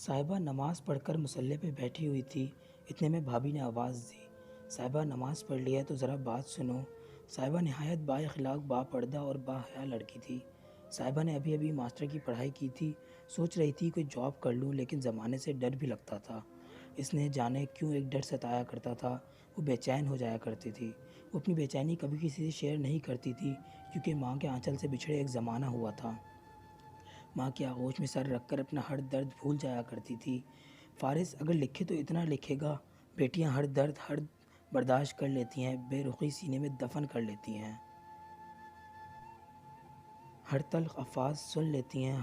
صاحبہ نماز پڑھ کر مصلی پہ بیٹھی ہوئی تھی، اتنے میں بھابھی نے آواز دی، صاحبہ نماز پڑھ لی ہے تو ذرا بات سنو۔ صاحبہ نہایت با اخلاق، با پردہ اور با حیا لڑکی تھی۔ صاحبہ نے ابھی ابھی ماسٹر کی پڑھائی کی تھی، سوچ رہی تھی کوئی جاب کر لوں، لیکن زمانے سے ڈر بھی لگتا تھا۔ اس نے جانے کیوں ایک ڈر ستایا کرتا تھا، وہ بے چین ہو جایا کرتی تھی۔ وہ اپنی بے چینی کبھی کسی سے شیئر نہیں کرتی تھی، کیونکہ ماں کے آنچل سے بچھڑے ایک زمانہ ہوا تھا۔ ماں کی آغوش میں سر رکھ کر اپنا ہر درد بھول جایا کرتی تھی۔ فارس اگر لکھے تو اتنا لکھے گا، بیٹیاں ہر درد ہر برداشت کر لیتی ہیں، بے رخی سینے میں دفن کر لیتی ہیں، ہر تلخ الفاظ سن لیتی ہیں،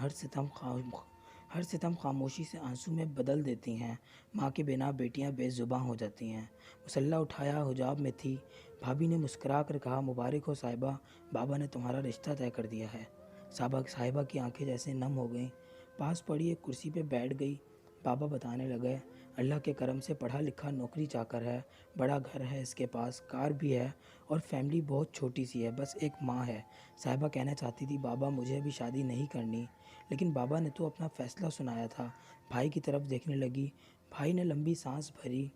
ہر ستم خاموشی سے آنسو میں بدل دیتی ہیں۔ ماں کے بنا بیٹیاں بے زباں ہو جاتی ہیں۔ مسلح اٹھایا حجاب میں تھی، بھابھی نے مسکرا کر کہا، مبارک ہو صاحبہ، بابا نے تمہارا رشتہ طے کر دیا ہے۔ صاحبہ کی آنکھیں جیسے نم ہو گئیں، پاس پڑی ایک کرسی پہ بیٹھ گئی۔ بابا بتانے لگے، اللہ کے کرم سے پڑھا لکھا نوکری چاکر ہے، بڑا گھر ہے اس کے پاس، کار بھی ہے، اور فیملی بہت چھوٹی سی ہے، بس ایک ماں ہے۔ صاحبہ کہنا چاہتی تھی، بابا مجھے ابھی شادی نہیں کرنی، لیکن بابا نے تو اپنا فیصلہ سنایا تھا۔ بھائی کی طرف دیکھنے لگی، بھائی نے لمبی سانس بھری،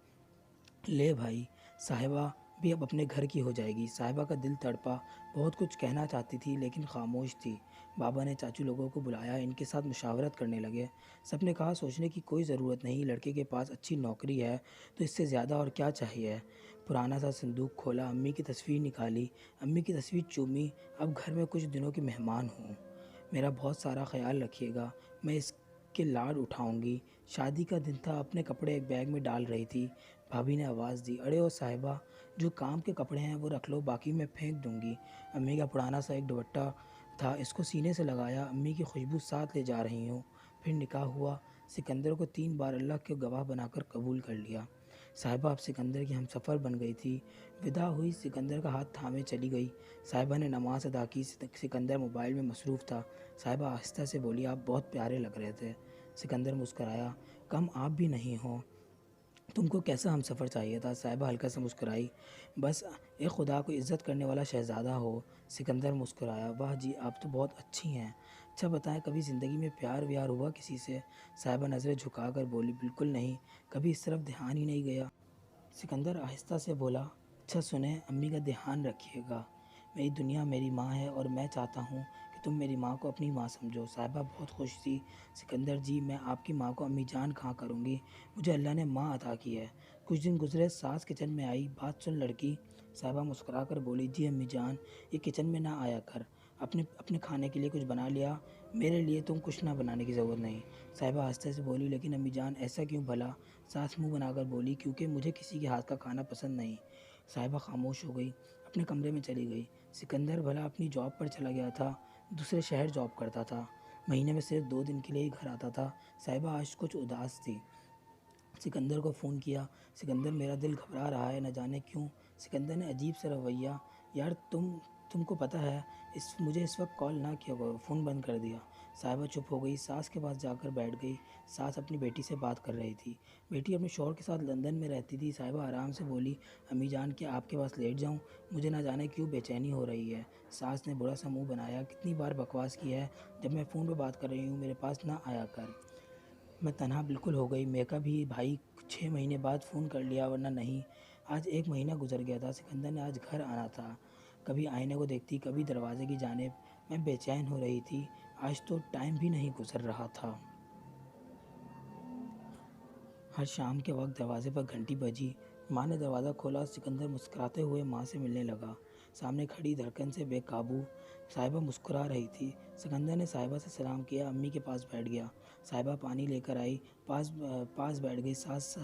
لے بھائی، صاحبہ بھی اب اپنے گھر کی ہو جائے گی۔ صاحبہ کا دل تڑپا، بہت کچھ کہنا چاہتی تھی لیکن خاموش تھی۔ بابا نے چاچو لوگوں کو بلایا، ان کے ساتھ مشاورت کرنے لگے۔ سب نے کہا، سوچنے کی کوئی ضرورت نہیں، لڑکے کے پاس اچھی نوکری ہے تو اس سے زیادہ اور کیا چاہیے۔ پرانا سا صندوق کھولا، امی کی تصویر نکالی، امی کی تصویر چومی، اب گھر میں کچھ دنوں کے مہمان ہوں، میرا بہت سارا خیال رکھیے گا، میں اس کے لاڈ اٹھاؤں گی۔ شادی کا دن تھا، اپنے کپڑے ایک بیگ میں ڈال رہی تھی، بھابھی نے آواز دی، اڑے او صاحبہ، جو کام کے کپڑے ہیں وہ رکھ لو، باقی میں پھینک دوں گی۔ امی کا پرانا سا ایک دوپٹہ تھا، اس کو سینے سے لگایا، امی کی خوشبو ساتھ لے جا رہی ہوں۔ پھر نکاح ہوا، سکندر کو 3 بار اللہ کے گواہ بنا کر قبول کر لیا۔ صاحبہ اب سکندر کی ہمسفر بن گئی تھی۔ وداع ہوئی، سکندر کا ہاتھ تھامے چلی گئی۔ صاحبہ نے نماز ادا کی، سکندر موبائل میں مصروف تھا۔ صاحبہ آہستہ سے بولی، آپ بہت پیارے لگ رہے تھے۔ سکندر مسکرایا، کم آپ بھی نہیں ہو، تم کو کیسا ہمسفر چاہیے تھا؟ صاحبہ ہلکا سا مسکرائی، بس ایک خدا کو عزت کرنے والا شہزادہ ہو۔ سکندر مسکرایا، واہ جی، آپ تو بہت اچھی ہیں، اچھا بتائیں، کبھی زندگی میں پیار ویار ہوا کسی سے؟ صاحبہ نظریں جھکا کر بولی، بالکل نہیں، کبھی اس طرف دھیان ہی نہیں گیا۔ سکندر آہستہ سے بولا، اچھا سنیں، امی کا دھیان رکھیے گا، میری دنیا میری ماں ہے اور میں چاہتا ہوں کہ تم میری ماں کو اپنی ماں سمجھو۔ صاحبہ بہت خوش تھی، سکندر جی، میں آپ کی ماں کو امی جان کہاں کروں گی، مجھے اللہ نے ماں عطا کی ہے۔ کچھ دن گزرے، ساس کچن میں آئی، بات سن لڑکی۔ صاحبہ مسکرا کر بولی، جی امی جان، یہ کچن میں نہ آیا کر، اپنے کھانے کے لیے کچھ بنا لیا، میرے لیے تم کچھ نہ بنانے کی ضرورت نہیں۔ صاحبہ آہستہ سے بولی، لیکن امی جان ایسا کیوں بھلا؟ ساس منہ بنا کر بولی، کیونکہ مجھے کسی کے ہاتھ کا کھانا پسند نہیں۔ صاحبہ خاموش ہو گئی، اپنے کمرے میں چلی گئی۔ سکندر بھلا اپنی جاب پر چلا گیا تھا، دوسرے شہر جاب کرتا تھا، مہینے میں صرف 2 دن کے لیے ہی گھر آتا تھا۔ صاحبہ آج کچھ اداس تھی۔ سکندر کو فون کیا، سکندر میرا دل گھبرا رہا ہے، نہ جانے کیوں۔ سکندر نے عجیب سا رویہ، یار تم کو پتہ ہے، مجھے اس وقت کال نہ کیا کرو، فون بند کر دیا۔ صاحبہ چپ ہو گئی، ساس کے پاس جا کر بیٹھ گئی۔ ساس اپنی بیٹی سے بات کر رہی تھی، بیٹی اپنے شوہر کے ساتھ لندن میں رہتی تھی۔ صاحبہ آرام سے بولی، امی جان کیا آپ کے پاس لیٹ جاؤں، مجھے نہ جانے کیوں بے چینی ہو رہی ہے۔ ساس نے برا سا منہ بنایا، کتنی بار بکواس کی ہے، جب میں فون پہ بات کر رہی ہوں میرے پاس نہ آیا کر۔ میں تنہا بالکل ہو گئی، میکا بھی بھائی 6 مہینے بعد فون کر لیا، ورنہ نہیں۔ آج 1 مہینہ گزر گیا تھا، سکندر نے آج گھر آنا تھا، کبھی آئینے کو دیکھتی، کبھی دروازے کی جانب، میں بے چین ہو رہی تھی، آج تو ٹائم بھی نہیں گزر رہا تھا۔ ہر شام کے وقت دروازے پر گھنٹی بجی، ماں نے دروازہ کھولا، سکندر مسکراتے ہوئے ماں سے ملنے لگا، سامنے کھڑی دھڑکن سے بے قابو۔ صاحبہ مسکرا رہی تھی، سکندر نے صاحبہ سے سلام کیا، امی کے پاس بیٹھ گیا۔ صاحبہ پانی لے کر آئی، پاس بیٹھ گئی۔ ساس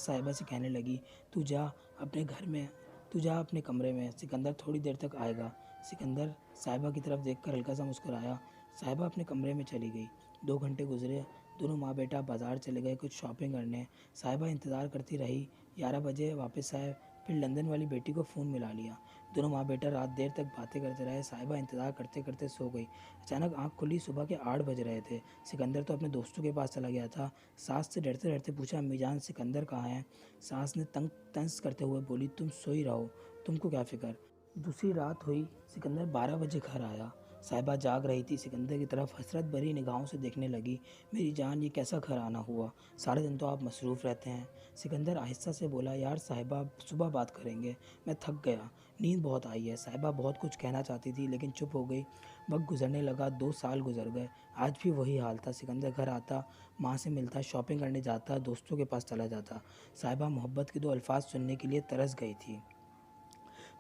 صاحبہ سے کہنے لگی، تو جا اپنے کمرے میں، سکندر تھوڑی دیر تک آئے گا۔ سکندر صاحبہ کی طرف دیکھ کر ہلکا سا مسکرایا۔ صاحبہ اپنے کمرے میں چلی گئی۔ 2 گھنٹے گزرے، دونوں ماں بیٹا بازار چلے گئے کچھ شاپنگ کرنے۔ صاحبہ انتظار کرتی رہی، 11 بجے واپس آئے، پھر لندن والی بیٹی کو فون ملا لیا۔ دونوں ماں بیٹا رات دیر تک باتیں کرتے رہے۔ صاحبہ انتظار کرتے کرتے سو گئی۔ اچانک آنکھ کھلی، صبح کے 8 بج رہے تھے۔ سکندر تو اپنے دوستوں کے پاس چلا گیا تھا۔ ساس سے ڈرتے ڈرتے پوچھا، امی جان سکندر کہاں ہے؟ ساس نے طنز کرتے ہوئے بولی، تم سوئی رہو، تم کو کیا فکر۔ دوسری رات ہوئی، سکندر 12 بجے گھر آیا۔ صاحبہ جاگ رہی تھی، سکندر کی طرف حسرت بھری نگاہوں سے دیکھنے لگی۔ میری جان، یہ کیسا گھر آنا ہوا؟ سارے دن تو آپ مصروف رہتے ہیں۔ سکندر آہستہ سے بولا، یار صاحبہ، صبح بات کریں گے، میں تھک گیا، نیند بہت آئی ہے۔ صاحبہ بہت کچھ کہنا چاہتی تھی لیکن چپ ہو گئی۔ وقت گزرنے لگا، 2 سال گزر گئے، آج بھی وہی حال تھا۔ سکندر گھر آتا، ماں سے ملتا، شاپنگ کرنے جاتا، دوستوں کے پاس چلا جاتا۔ صاحبہ محبت کے 2 الفاظ سننے کے لیے ترس گئی تھی۔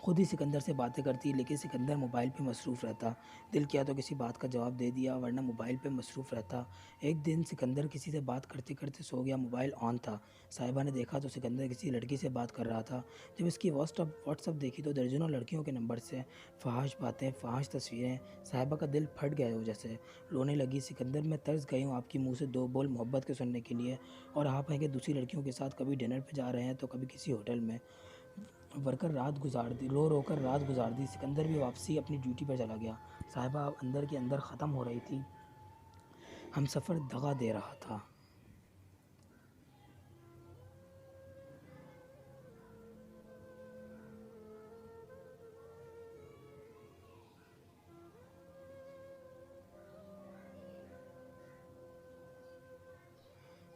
خود ہی سکندر سے باتیں کرتی لیکن سکندر موبائل پہ مصروف رہتا۔ دل کیا تو کسی بات کا جواب دے دیا ورنہ موبائل پہ مصروف رہتا۔ ایک دن سکندر کسی سے بات کرتے کرتے سو گیا، موبائل آن تھا۔ صاحبہ نے دیکھا تو سکندر کسی لڑکی سے بات کر رہا تھا۔ جب اس کی واٹس ایپ دیکھی تو درجنوں لڑکیوں کے نمبر سے فحش باتیں، فحش تصویریں۔ صاحبہ کا دل پھٹ گیا ہو جیسے، رونے لگی۔ سکندر، میں ترس گئی ہوں آپ کی منہ سے 2 بول محبت کے سننے کے لیے، اور آپ ہیں کہ دوسری لڑکیوں کے ساتھ کبھی ڈنر پہ جا رہے ہیں تو کبھی کسی ہوٹل میں۔ رو رو کر رات گزار دی۔ سکندر بھی واپسی اپنی ڈیوٹی پر چلا گیا۔ صاحبہ اب اندر کے اندر ختم ہو رہی تھی۔ ہم سفر دغا دے رہا تھا۔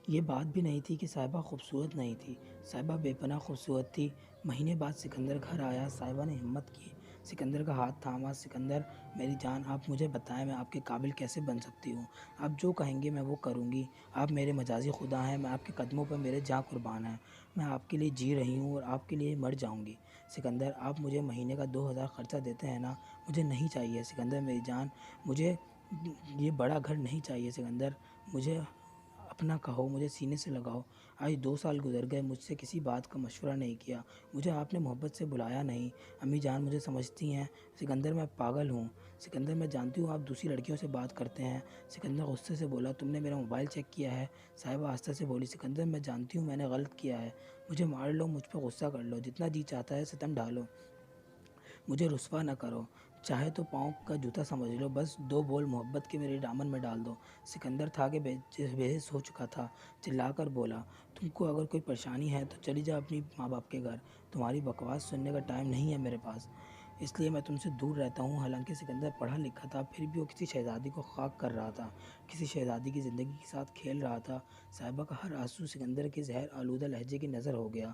یہ بات بھی نہیں تھی کہ صاحبہ خوبصورت نہیں تھی، صاحبہ بے پناہ خوبصورت تھی۔ مہینے بعد سکندر گھر آیا۔ صاحبہ نے ہمت کی، سکندر کا ہاتھ تھاما۔ سکندر، میری جان، آپ مجھے بتائیں میں آپ کے قابل کیسے بن سکتی ہوں؟ آپ جو کہیں گے میں وہ کروں گی۔ آپ میرے مجازی خدا ہیں، میں آپ کے قدموں پر میرے جاں قربان ہیں۔ میں آپ کے لیے جی رہی ہوں اور آپ کے لیے مر جاؤں گی۔ سکندر، آپ مجھے مہینے کا 2,000 خرچہ دیتے ہیں نا؟ مجھے نہیں چاہیے سکندر، میری جان، مجھے یہ بڑا گھر نہیں چاہیے سکندر، مجھے اپنا کہو، مجھے سینے سے لگاؤ۔ آج 2 سال گزر گئے، مجھ سے کسی بات کا مشورہ نہیں کیا، مجھے آپ نے محبت سے بلایا نہیں۔ امی جان مجھے سمجھتی ہیں سکندر، میں پاگل ہوں۔ سکندر، میں جانتی ہوں آپ دوسری لڑکیوں سے بات کرتے ہیں۔ سکندر غصے سے بولا، تم نے میرا موبائل چیک کیا ہے؟ صاحبہ آہستہ سے بولی، سکندر میں جانتی ہوں میں نے غلط کیا ہے، مجھے مار لو، مجھ پہ غصہ کر لو، جتنا جی چاہتا ہے ستم ڈالو، مجھے رسوا نہ کرو، چاہے تو پاؤں کا جوتا سمجھ لو، بس 2 بول محبت کے میرے دامن میں ڈال دو۔ سکندر تھا کہ بے حس ہو چکا تھا، چلا کر بولا، تم کو اگر کوئی پریشانی ہے تو چلی جا اپنی ماں باپ کے گھر، تمہاری بکواس سننے کا ٹائم نہیں ہے میرے پاس، اس لیے میں تم سے دور رہتا ہوں۔ حالانکہ سکندر پڑھا لکھا تھا، پھر بھی وہ کسی شہزادی کو خاک کر رہا تھا، کسی شہزادی کی زندگی کے ساتھ کھیل رہا تھا۔ صاحبہ کا ہر آنسو سکندر کے زہر آلودہ لہجے کی نظر ہو گیا۔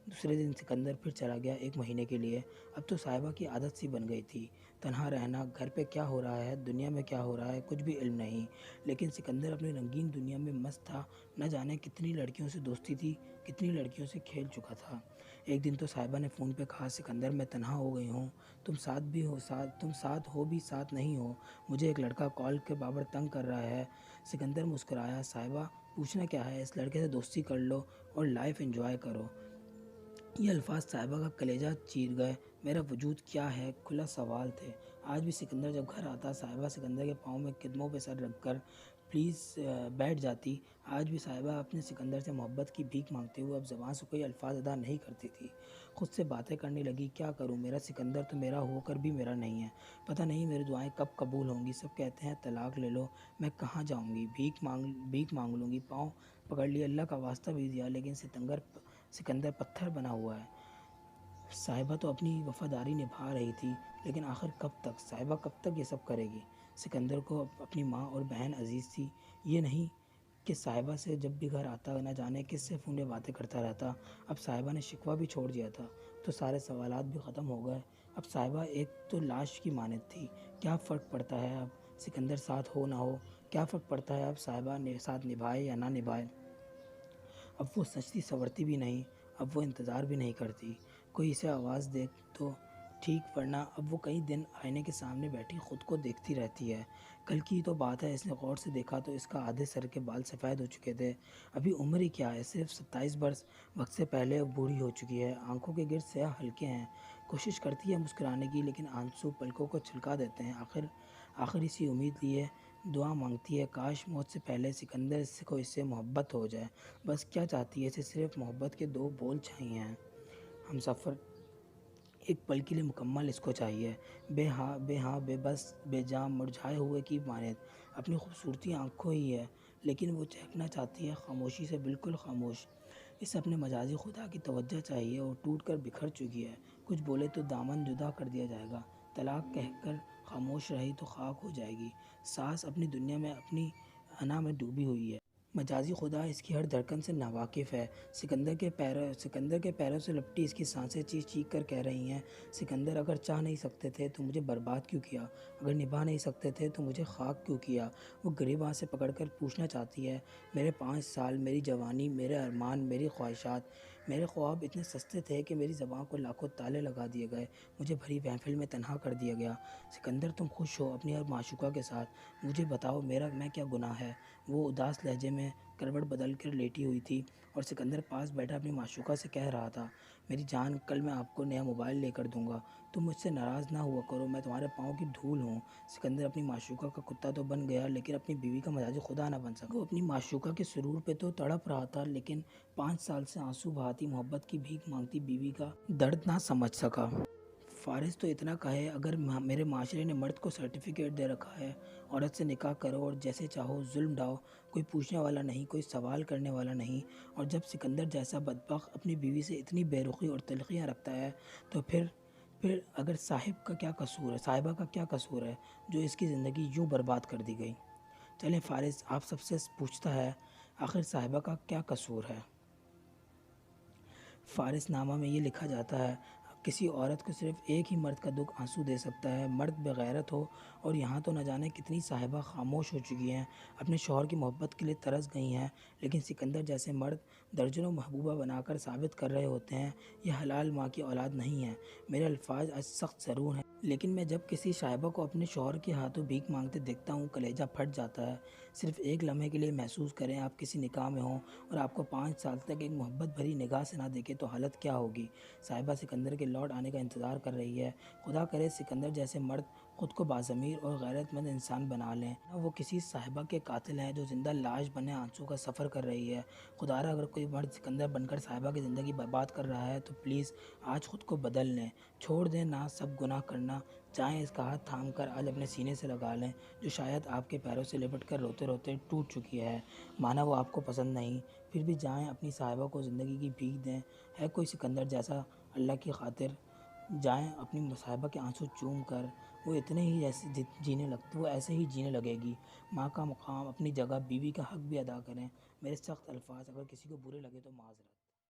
دوسرے دن سکندر پھر چلا گیا، 1 مہینے کے لیے۔ اب تو صاحبہ کی عادت سی بن گئی تھی، تنہا رہنا، گھر پہ کیا ہو رہا ہے، دنیا میں کیا ہو رہا ہے، کچھ بھی علم نہیں۔ لیکن سکندر اپنی رنگین دنیا میں مست تھا، نہ جانے کتنی لڑکیوں سے دوستی تھی، کتنی لڑکیوں سے کھیل چکا تھا۔ ایک دن تو صاحبہ نے فون پہ کہا، سکندر میں تنہا ہو گئی ہوں، تم ساتھ ہو بھی ساتھ نہیں ہو، مجھے ایک لڑکا کال کے بابر تنگ کر رہا ہے۔ سکندر مسکرایا، صاحبہ پوچھنا کیا ہے، اس لڑکے سے دوستی کر لو اور لائف انجوائے کرو۔ یہ الفاظ صاحبہ کا کلیجہ چیر گئے۔ میرا وجود کیا ہے، کھلا سوال تھے۔ آج بھی سکندر جب گھر آتا، صاحبہ سکندر کے پاؤں میں قدموں پہ سر رکھ کر پلیز بیٹھ جاتی۔ آج بھی صاحبہ اپنے سکندر سے محبت کی بھیک مانگتے ہوئے اب زبان سے کوئی الفاظ ادا نہیں کرتی تھی، خود سے باتیں کرنے لگی، کیا کروں، میرا سکندر تو میرا ہو کر بھی میرا نہیں ہے، پتہ نہیں میری دعائیں کب قبول ہوں گی۔ سب کہتے ہیں طلاق لے لو، میں کہاں جاؤں گی، بھیک مانگ لوں گی، پاؤں پکڑ لیے، اللہ کا واسطہ بھی دیا، لیکن سکندر پتھر بنا ہوا ہے۔ صاحبہ تو اپنی وفاداری نبھا رہی تھی، لیکن آخر کب تک، صاحبہ کب تک یہ سب کرے گی؟ سکندر کو اپنی ماں اور بہن عزیز تھی، یہ نہیں کہ صاحبہ سے جب بھی گھر آتا نہ جانے کس سے فون پہ باتیں کرتا رہتا۔ اب صاحبہ نے شکوہ بھی چھوڑ دیا تھا تو سارے سوالات بھی ختم ہو گئے۔ اب صاحبہ ایک تو لاش کی مانند تھی، کیا فرق پڑتا ہے اب سکندر ساتھ ہو نہ ہو، کیا فرق پڑتا ہے اب صاحبہ ساتھ نبھائے یا نہ نبھائے۔ اب وہ سجتی سنورتی بھی نہیں، اب وہ انتظار بھی نہیں کرتی کوئی اسے آواز دے تو ٹھیک، ورنہ اب وہ کئی دن آئینے کے سامنے بیٹھی خود کو دیکھتی رہتی ہے۔ کل کی تو بات ہے، اس نے غور سے دیکھا تو اس کا آدھے سر کے بال سفید ہو چکے تھے۔ ابھی عمر ہی کیا ہے، صرف 27 برس، وقت سے پہلے اب بوڑھی ہو چکی ہے، آنکھوں کے گرد سیاہ حلقے ہیں، کوشش کرتی ہے مسکرانے کی لیکن آنسو پلکوں کو چھلکا دیتے ہیں۔ آخر اسی امید لیے دعا مانگتی ہے، کاش موت سے پہلے سکندر کو اس سے محبت ہو جائے۔ بس کیا چاہتی ہے، اسے صرف محبت کے 2 بول چاہیے ہیں، ہم سفر ایک پل کے لیے مکمل اس کو چاہیے، بے بس بے جان مرجھائے ہوئے کی مانند، اپنی خوبصورتی آنکھوں ہی ہے لیکن وہ چہکنا چاہتی ہے خاموشی سے، بالکل خاموش۔ اسے اپنے مجازی خدا کی توجہ چاہیے، اور ٹوٹ کر بکھر چکی ہے، کچھ بولے تو دامن جدا کر دیا جائے گا، طلاق کہہ کر خاموش رہی تو خاک ہو جائے گی۔ سانس اپنی دنیا میں اپنی انا میں ڈوبی ہوئی ہے۔ مجازی خدا اس کی ہر دھڑکن سے ناواقف ہے۔ سکندر کے پیروں سے لپٹی اس کی سانسیں چیخ چیخ کر کہہ رہی ہیں، سکندر اگر چاہ نہیں سکتے تھے تو مجھے برباد کیوں کیا؟ اگر نبھا نہیں سکتے تھے تو مجھے خاک کیوں کیا؟ وہ گریباں سے پکڑ کر پوچھنا چاہتی ہے، میرے 5 سال، میری جوانی، میرے ارمان، میری خواہشات، میرے خواب اتنے سستے تھے کہ میری زبان کو لاکھوں تالے لگا دیے گئے، مجھے بھری محفل میں تنہا کر دیا گیا۔ سکندر تم خوش ہو اپنی ہر معشوقہ کے ساتھ، مجھے بتاؤ میں کیا گناہ ہے؟ وہ اداس لہجے میں کروٹ بدل کر لیٹی ہوئی تھی اور سکندر پاس بیٹھا اپنی معشوقہ سے کہہ رہا تھا، میری جان، کل میں آپ کو نیا موبائل لے کر دوں گا، تم مجھ سے ناراض نہ ہوا کرو، میں تمہارے پاؤں کی دھول ہوں۔ سکندر اپنی معشوقہ کا کتا تو بن گیا لیکن اپنی بیوی کا مجازی خدا نہ بن سکا۔ وہ اپنی معشوقہ کے سرور پہ تو تڑپ رہا تھا لیکن 5 سال سے آنسو بہاتی، محبت کی بھیک مانگتی بیوی کا درد نہ سمجھ سکا۔ فارس تو اتنا کہے، اگر میرے معاشرے نے مرد کو سرٹیفکیٹ دے رکھا ہے، عورت سے نکاح کرو اور جیسے چاہو ظلم ڈھاؤ، کوئی پوچھنے والا نہیں، کوئی سوال کرنے والا نہیں، اور جب سکندر جیسا بدبخت اپنی بیوی سے اتنی بے رخی اور تلخیاں رکھتا ہے تو پھر اگر صاحبہ کا کیا قصور ہے جو اس کی زندگی یوں برباد کر دی گئی؟ چلیں فارس آپ سب سے پوچھتا ہے، آخر صاحبہ کا کیا قصور ہے؟ فارس نامہ میں یہ لکھا جاتا ہے، کسی عورت کو صرف ایک ہی مرد کا دکھ آنسو دے سکتا ہے، مرد بغیرت ہو، اور یہاں تو نہ جانے کتنی صاحبہ خاموش ہو چکی ہیں، اپنے شوہر کی محبت کے لیے ترس گئی ہیں، لیکن سکندر جیسے مرد درجنوں محبوبہ بنا کر ثابت کر رہے ہوتے ہیں یہ حلال ماں کی اولاد نہیں ہے۔ میرے الفاظ آج سخت ضرور ہیں لیکن میں جب کسی صاحبہ کو اپنے شوہر کے ہاتھوں بھیک مانگتے دیکھتا ہوں کلیجہ پھٹ جاتا ہے۔ صرف ایک لمحے کے لیے محسوس کریں آپ کسی نکاح میں ہوں اور آپ کو 5 سال تک ایک محبت بھری نگاہ سے نہ دیکھے تو حالت کیا ہوگی؟ صاحبہ سکندر کے لوٹ آنے کا انتظار کر رہی ہے، خدا کرے سکندر جیسے مرد خود کو باضمیر اور غیرت مند انسان بنا لیں، نہ وہ کسی صاحبہ کے قاتل ہیں جو زندہ لاش بنے آنسو کا سفر کر رہی ہے۔ خدارا اگر کوئی مرد سکندر بن کر صاحبہ کی زندگی برباد کر رہا ہے تو پلیز آج خود کو بدل لیں، چھوڑ دیں نہ سب گناہ کرنا، جائیں اس کا ہاتھ تھام کر آج اپنے سینے سے لگا لیں جو شاید آپ کے پیروں سے لپٹ کر روتے روتے ٹوٹ چکی ہے، مانا وہ آپ کو پسند نہیں، پھر بھی جائیں اپنی صاحبہ کو زندگی کی بھیک دیں، ہے کوئی سکندر جیسا اللہ کی خاطر، جائیں اپنی صاحبہ کے آنسو چوم کر، وہ ایسے ہی جینے لگے گی، ماں کا مقام، اپنی جگہ، بیوی کا حق بھی ادا کریں۔ میرے سخت الفاظ اگر کسی کو برے لگے تو معذرت۔